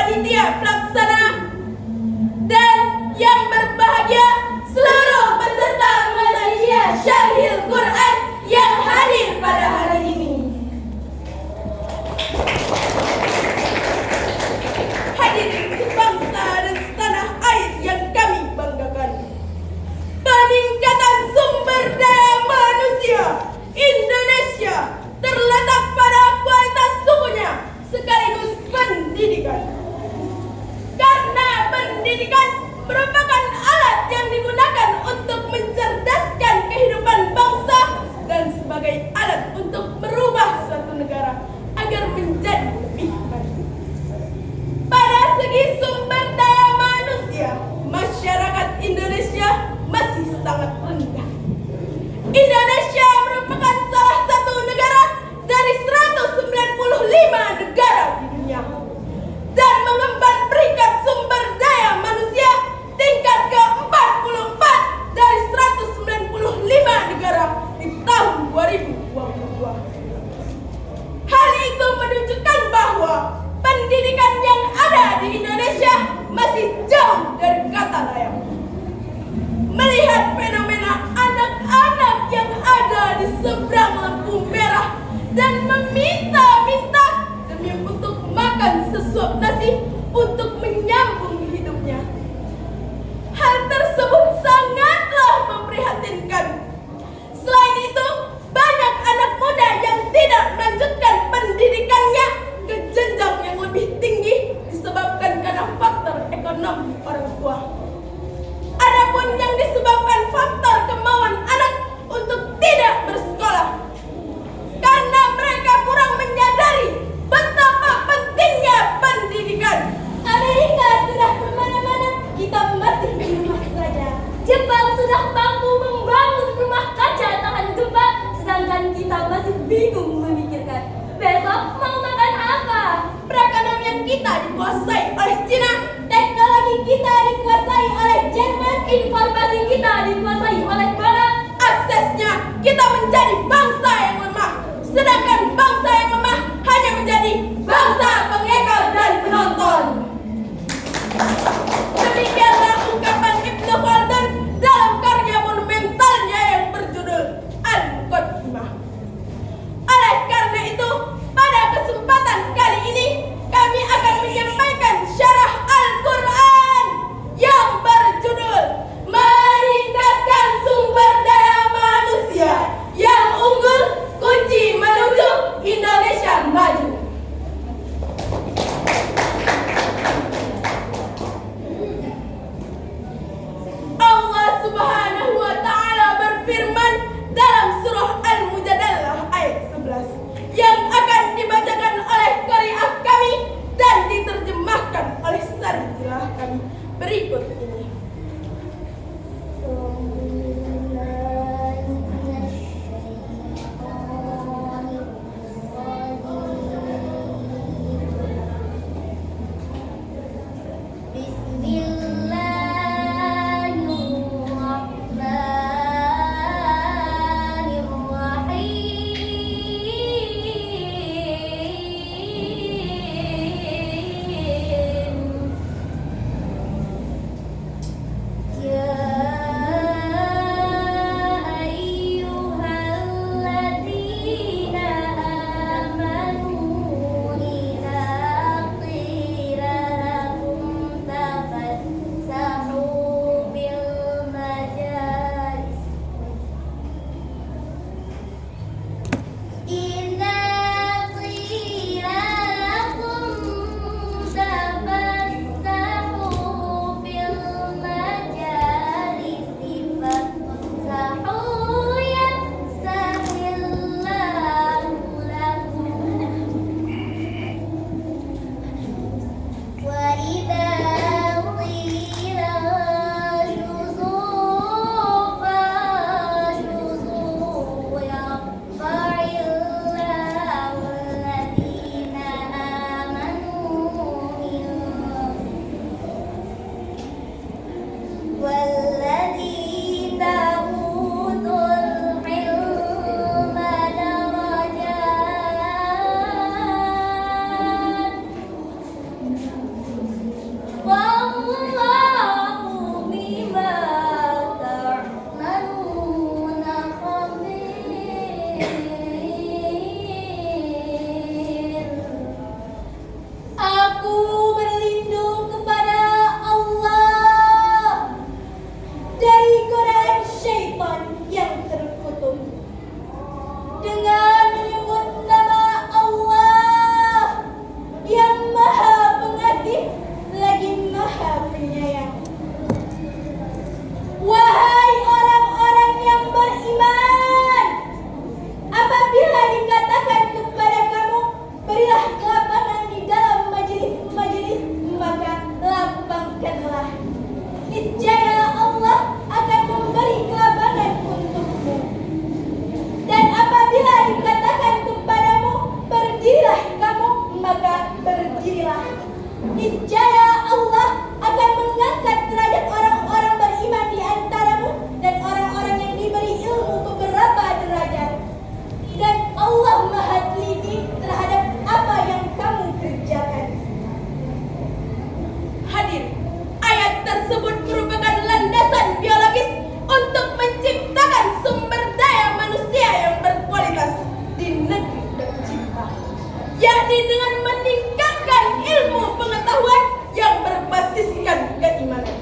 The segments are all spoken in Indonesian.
panitia pelaksana, dan yang berbahagia seluruh peserta Muhammadiyah Syarhil Quran yang hadir pada hari ini. Hadirin sebangsa dan setanah air yang kami banggakan, peningkatan sumber daya manusia Indonesia terletak pada kualitas sukunya sekaligus pendidikan. Karena pendidikan merupakan alat yang digunakan untuk mencerdaskan kehidupan bangsa dan sebagai alat untuk merubah suatu negara agar menjadi lebih maju. Pada segi sumber daya manusia, masyarakat Indonesia masih sangat rendah. Indonesia merupakan salah satu negara dari 195 negara di dunia dan mengemban peringkat sumber daya manusia tingkat ke-44 dari 195 negara di tahun 2022. Hal itu menunjukkan bahwa pendidikan yang ada di Indonesia masih jauh dari kata layak. Melihat fenomena anak-anak yang ada di seberang lampu merah dan meminta-minta demi untuk makan sesuap nasi untuk menyambung hidupnya, hal tersebut sangatlah memprihatinkan. Selain itu, banyak anak muda yang tidak melanjutkan pendidikannya ke jenjang yang lebih tinggi disebabkan karena faktor ekonomi orang tua. Adapun yang disebabkan faktor kemauan anak untuk tidak bersekolah karena mereka kurang menyadari betapa pentingnya pendidikan. Amerika sudah kemana-mana, kita masih di rumah saja. Jepang sudah mampu membangun rumah kaca tahan gempa, sedangkan kita masih bingung memikirkan besok mau makan apa. Perekonomian kita dikuasai oleh Cina, teknologi kita dikuasai oleh Jerman, Informasi kita dikuasai oleh Barat. aksesnya kita menjadi bangsa yang lemah, sedangkan bangsa yang lemah hanya menjadi bangsa pengekor dan penonton. Demikianlah ungkapan Ibnu Khaldun dalam karya monumentalnya yang berjudul Al-Muqaddimah. Oleh karena itu, pada kesempatan kali ini kami akan menyampaikan syarah Al-Quran yang berjudul Meningkatkan Sumber Daya Manusia yang Unggul, Kunci Menuju yakni dengan meningkatkan ilmu pengetahuan yang berbasiskan keimanan.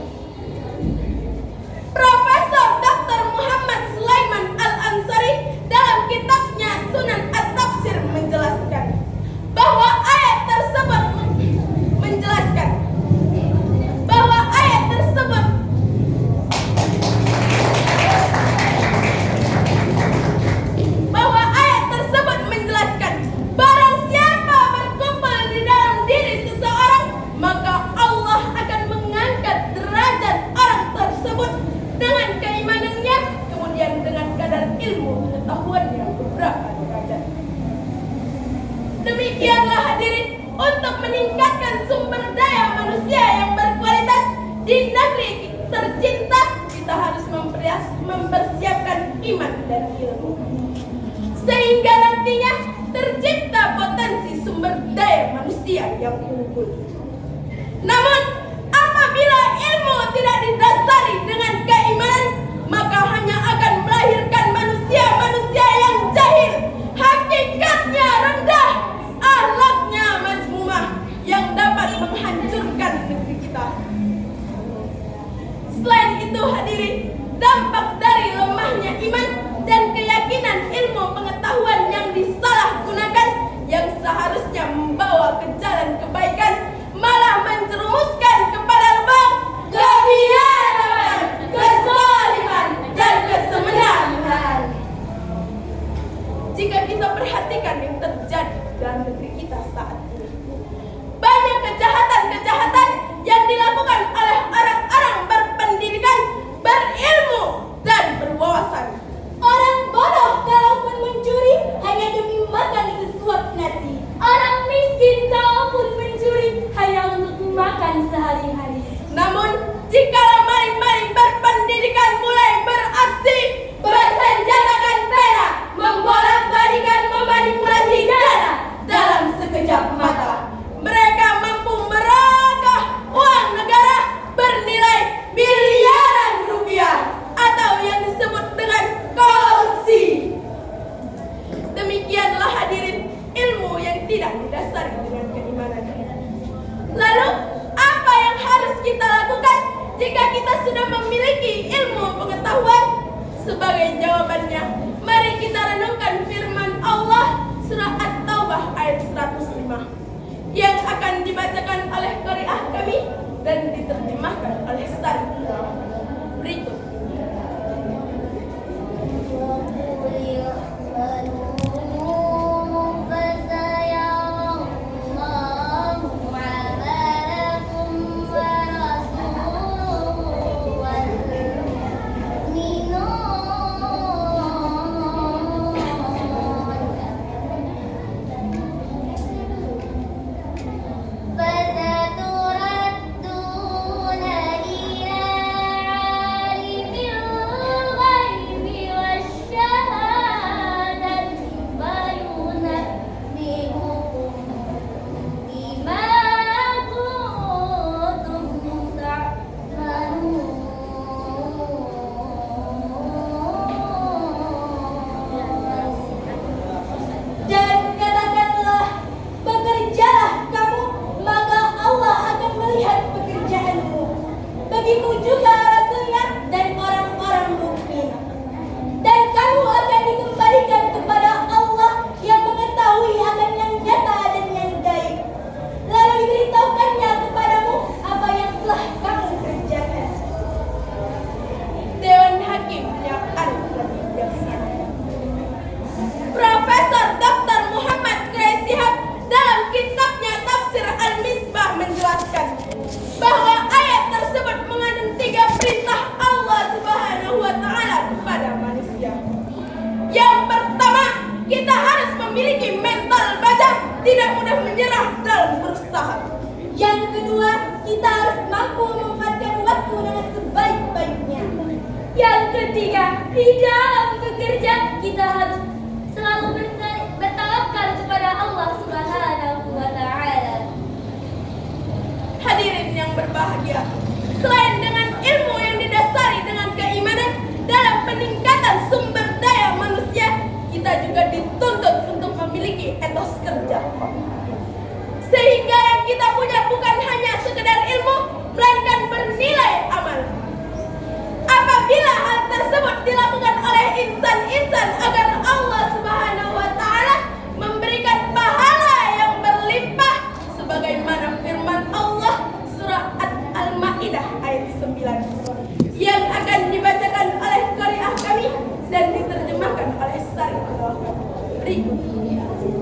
Profesor Dr. Muhammad Sulaiman Al-Ansari dalam kitabnya Sunan At-Tafsir menjelaskan bahwa ayat tersebut menjelaskan barang siapa berkumpul di dalam diri seseorang, maka Allah akan mengangkat derajat orang tersebut dengan keimanannya, kemudian dengan kadar ilmu pengetahuannya beberapa derajat. Demikianlah hadirin, untuk meningkatkan sumber daya manusia yang berkualitas di negeri tercinta, kita harus mempersiapkan iman dan ilmu, sehingga nantinya tercipta potensi sumber daya manusia yang unggul. Namun apabila ilmu tidak didasari dengan keimanan, maka hanya akan melahirkan manusia-manusia yang jahil, hakikatnya rendah, akhlaknya mazmumah, yang dapat menghancurkan negeri kita. Selain itu hadirin, dampak dari lemahnya iman dan keyakinan ilmu pengetahuan yang disalahgunakan, yang seharusnya membawa ke jalan kebaikan, malah menjerumuskan kepada lubang kebiadaban, kezaliman, dan kesemena-menaan. Jika kita perhatikan yang terjadi dalam negeri kita saat ini, banyak kejahatan-kejahatan yang dilakukan oleh orang-orang berpendidikan, berilmu, dan berwawasan. Orang bodoh kalaupun mencuri hanya demi makan sesuap nasi. Orang miskin kalaupun mencuri hanya untuk makan sehari-hari. Namun, jikalau maling-maling berpendidikan mulai beraksi, bersenjatakan pena, membolak-balikan memanipulasi dana dalam sekejap mata, mereka mampu merogoh uang negara bernilai miliaran rupiah, atau yang disebut dengan korupsi. Demikianlah hadirin, ilmu yang tidak didasari dengan keimanan. Lalu apa yang harus kita lakukan jika kita sudah memiliki ilmu pengetahuan? Sebagai jawabannya, mari kita renungkan firman Allah surah At-Taubah ayat 105 yang akan dibacakan oleh qari'ah kami dan diterjemahkan oleh Sari berikut. tidak mudah menyerah dalam berusaha. Yang kedua, kita harus mampu memanfaatkan waktu dengan sebaik-baiknya. Yang ketiga, di dalam bekerja kita harus selalu bertawakal kepada Allah Subhanahu wa Ta'ala. Hadirin yang berbahagia, selain dengan ilmu yang didasari dengan keimanan dalam peningkatan sumber daya manusia, kita juga dituntut untuk memiliki etos kerja. kita punya bukan hanya sekedar ilmu, melainkan bernilai amal. Apabila hal tersebut dilakukan oleh insan-insan agar Allah Subhanahu wa taala memberikan pahala yang berlimpah sebagaimana firman Allah surah Al-Maidah ayat 9 yang akan dibacakan oleh qari'ah kami dan diterjemahkan oleh Syarif berikut.